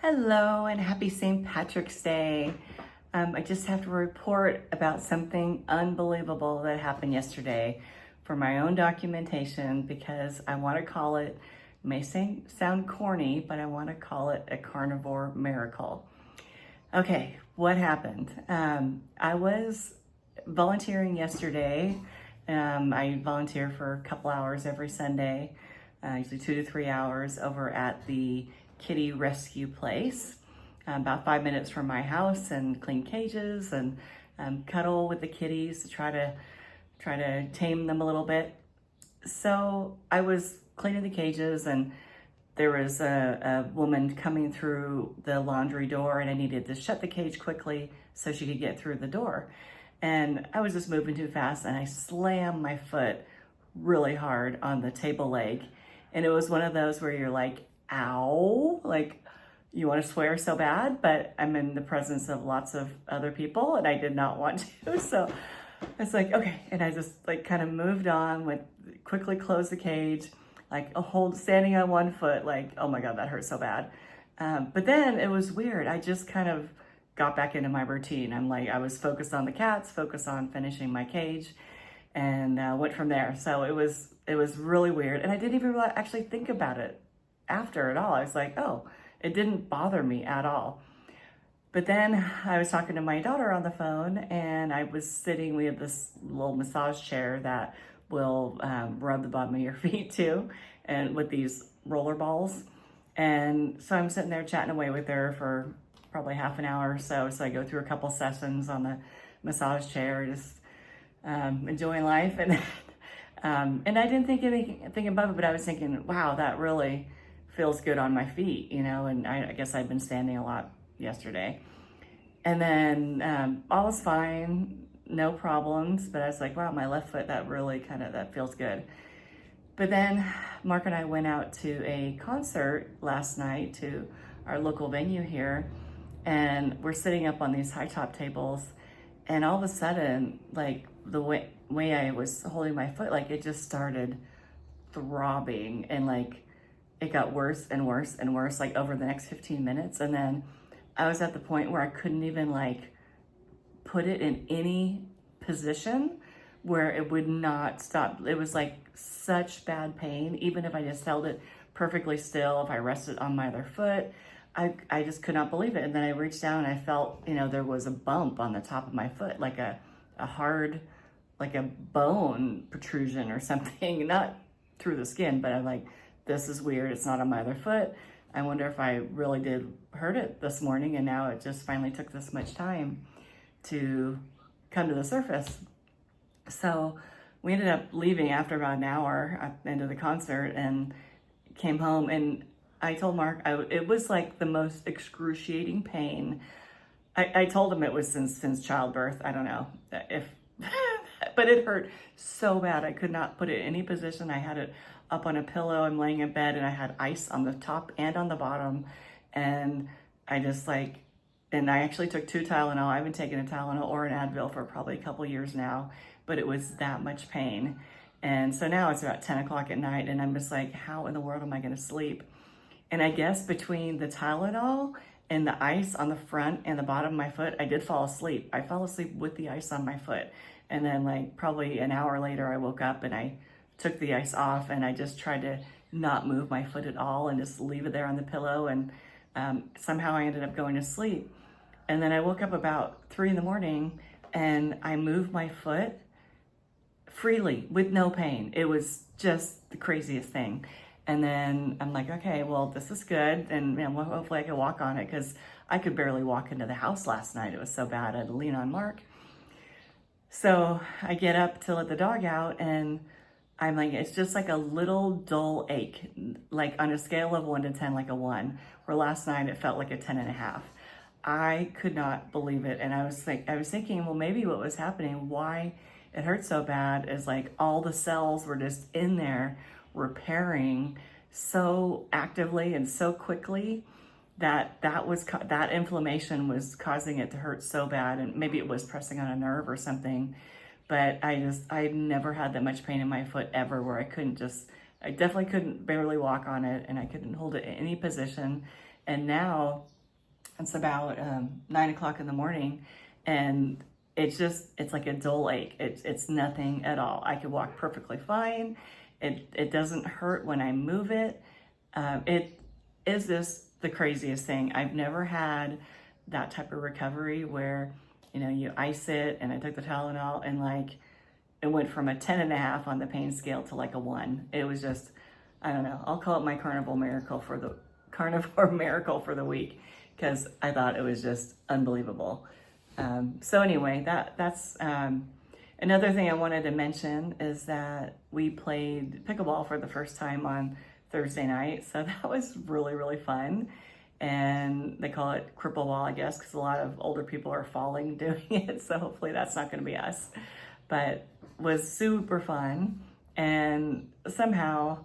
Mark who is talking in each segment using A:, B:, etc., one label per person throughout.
A: Hello and happy St. Patrick's Day. I just have to report about something unbelievable that happened yesterday for my own documentation because I want to call it, sound corny, but I want to call it a carnivore miracle. Okay, what happened? I was volunteering yesterday. I volunteer for a couple hours every Sunday, usually 2 to 3 hours over at the kitty rescue place, about 5 minutes from my house, and clean cages and cuddle with the kitties to try to tame them a little bit. So I was cleaning the cages, and there was a woman coming through the laundry door, and I needed to shut the cage quickly so she could get through the door. And I was just moving too fast, and I slammed my foot really hard on the table leg. And it was one of those where you're like, ow, like you want to swear so bad, but I'm in the presence of lots of other people and I did not want to. So it's like, okay. And I just like kind of moved on, went quickly, closed the cage, like standing on one foot, like, oh my God, that hurt so bad. But then it was weird. I just kind of got back into my routine. I was focused on the cats, focused on finishing my cage, and went from there. So it was really weird. And I didn't even actually think about it after at all. I was like, oh, it didn't bother me at all. But then I was talking to my daughter on the phone, and we have this little massage chair that will rub the bottom of your feet too, and with these roller balls. And so I'm sitting there chatting away with her for probably half an hour or so. So I go through a couple sessions on the massage chair, just enjoying life. And I didn't think anything above it, but I was thinking, wow, that really feels good on my feet, and I guess I'd been standing a lot yesterday. And then all was fine, no problems, but I was like, wow, my left foot, that feels good. But then Mark and I went out to a concert last night to our local venue here, and we're sitting up on these high top tables, and all of a sudden, like the way I was holding my foot, like it just started throbbing, and like it got worse and worse and worse, like over the next 15 minutes. And then I was at the point where I couldn't even like put it in any position where it would not stop. It was like such bad pain. Even if I just held it perfectly still, if I rested on my other foot, I just could not believe it. And then I reached down and I felt, there was a bump on the top of my foot, like a hard, like a bone protrusion or something, not through the skin, but I'm like, this is weird. It's not on my other foot. I wonder if I really did hurt it this morning, and now it just finally took this much time to come to the surface. So we ended up leaving after about an hour at the end of the concert and came home, and I told Mark it was like the most excruciating pain. I told him it was since childbirth. I don't know if, but it hurt so bad. I could not put it in any position. I had it up on a pillow. I'm laying in bed, and I had ice on the top and on the bottom. And I actually took 2 Tylenol. I haven't taken a Tylenol or an Advil for probably a couple years now, but it was that much pain. And so now it's about 10 o'clock at night, and I'm just like, how in the world am I going to sleep? And I guess between the Tylenol and the ice on the front and the bottom of my foot, I did fall asleep. I fell asleep with the ice on my foot. And then like probably an hour later, I woke up and I took the ice off, and I just tried to not move my foot at all and just leave it there on the pillow. And somehow I ended up going to sleep. And then I woke up about 3 a.m. and I moved my foot freely with no pain. It was just the craziest thing. And then I'm like, okay, well, this is good. And hopefully I can walk on it, because I could barely walk into the house last night. It was so bad. I had to lean on Mark. So I get up to let the dog out, and I'm like, it's just like a little dull ache, like on a scale of 1 to 10, like a 1, where last night it felt like a 10.5. I could not believe it. And I was thinking, well, maybe what was happening, why it hurt so bad, is like all the cells were just in there repairing so actively and so quickly that inflammation was causing it to hurt so bad. And maybe it was pressing on a nerve or something. But I never had that much pain in my foot ever, where I I definitely couldn't barely walk on it, and I couldn't hold it in any position. And now it's about 9 o'clock in the morning, and it's like a dull ache. It's nothing at all. I could walk perfectly fine. It doesn't hurt when I move it. It is the craziest thing. I've never had that type of recovery where, you ice it, and I took the Tylenol, and like, it went from a 10.5 on the pain scale to like a 1. It was just, I don't know. I'll call it my carnivore miracle for the week, because I thought it was just unbelievable. So anyway, that's another thing I wanted to mention is that we played pickleball for the first time on Thursday night. So that was really, really fun. And they call it cripple ball, I guess, because a lot of older people are falling doing it. So hopefully that's not going to be us. But was super fun. And somehow,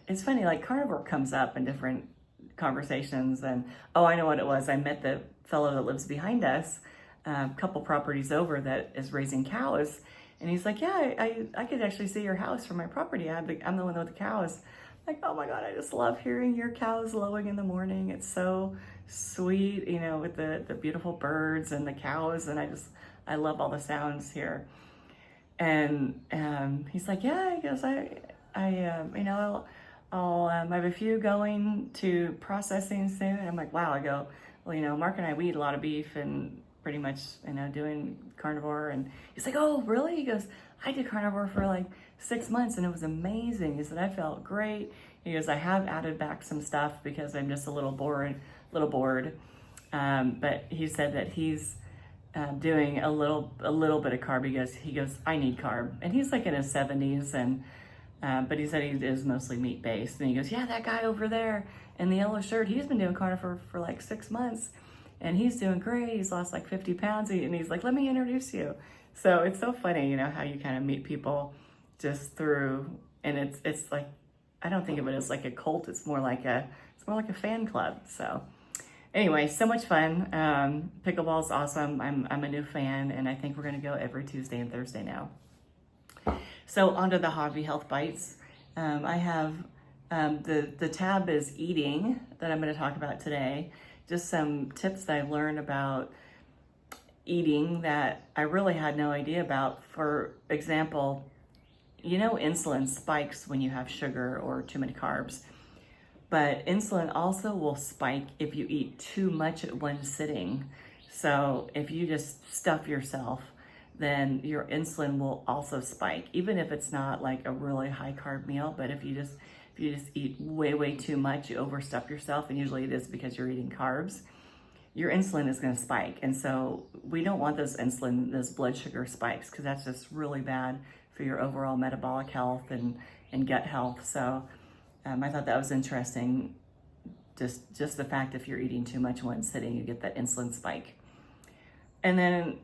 A: it's funny, like carnivore comes up in different conversations. And I know what it was. I met the fellow that lives behind us, a couple properties over, that is raising cows. And he's like, yeah, I could actually see your house from my property. I'm the one with the cows. Like, oh my God, I just love hearing your cows lowing in the morning. It's so sweet, with the beautiful birds and the cows. And I love all the sounds here. And he's like, yeah, I guess I'll have a few going to processing soon. And I'm like, wow. I go, well, Mark and I, we eat a lot of beef and pretty much, doing carnivore. And he's like, oh, really? He goes, I did carnivore for like 6 months and it was amazing. He said, I felt great. He goes, I have added back some stuff because I'm just a little bored. But he said that he's doing a little bit of carb. He goes, I need carb. And he's like in his 70s, and but he said he is mostly meat based. And he goes, yeah, that guy over there in the yellow shirt, he's been doing carnivore for like 6 months and he's doing great. He's lost like 50 pounds. And he's like, let me introduce you. So it's so funny, how you kind of meet people just through, and it's like, I don't think of it as like a cult. It's more like a fan club. So anyway, so much fun. Pickleball's awesome. I'm a new fan, and I think we're going to go every Tuesday and Thursday now. So onto the hobby health bites. I have the tab is eating that I'm going to talk about today. Just some tips that I learned about eating that I really had no idea about. For example, insulin spikes when you have sugar or too many carbs, but insulin also will spike if you eat too much at one sitting. So if you just stuff yourself, then your insulin will also spike, even if it's not like a really high carb meal. But if you just eat way too much, you overstuff yourself, and usually it is because you're eating carbs, your insulin is going to spike. And so we don't want those blood sugar spikes, because that's just really bad for your overall metabolic health and gut health. So I thought that was interesting. Just the fact, if you're eating too much one sitting, you get that insulin spike. And then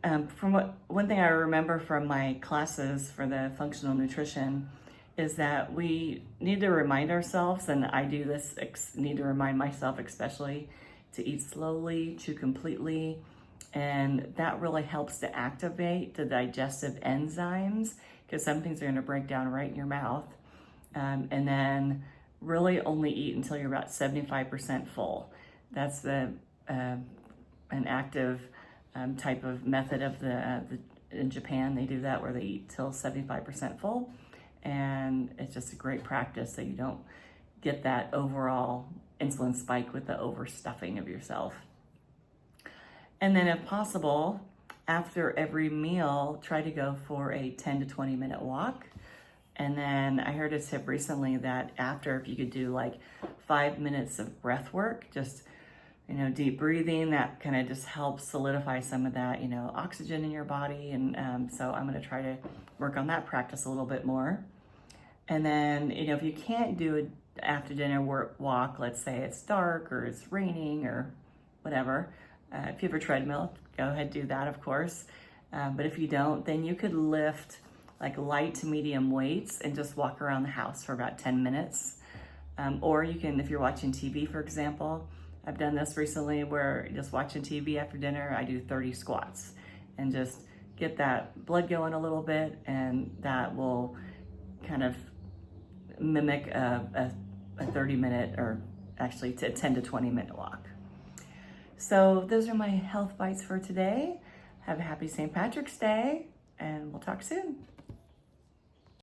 A: one thing I remember from my classes for the functional nutrition is that we need to remind ourselves, and I do this, need to remind myself especially, to eat slowly, chew completely, and that really helps to activate the digestive enzymes, because some things are going to break down right in your mouth. And then really only eat until you're about 75% full. That's an active type of method of in Japan. They do that where they eat till 75% full, and it's just a great practice so you don't get that overall insulin spike with the overstuffing of yourself. And then if possible, after every meal, try to go for a 10 to 20 minute walk. And then I heard a tip recently that after, if you could do like 5 minutes of breath work, just, deep breathing, that kind of just helps solidify some of that, oxygen in your body. And so I'm going to try to work on that practice a little bit more. And then, if you can't do an after dinner walk, let's say it's dark or it's raining or whatever, if you have a treadmill, go ahead and do that, of course. But if you don't, then you could lift like light to medium weights and just walk around the house for about 10 minutes. Or you can, if you're watching TV, for example, I've done this recently where just watching TV after dinner, I do 30 squats and just get that blood going a little bit, and that will kind of mimic a 30-minute, or actually a 10 to 20-minute walk. So those are my health bites for today. Have a happy St. Patrick's Day, and we'll talk soon.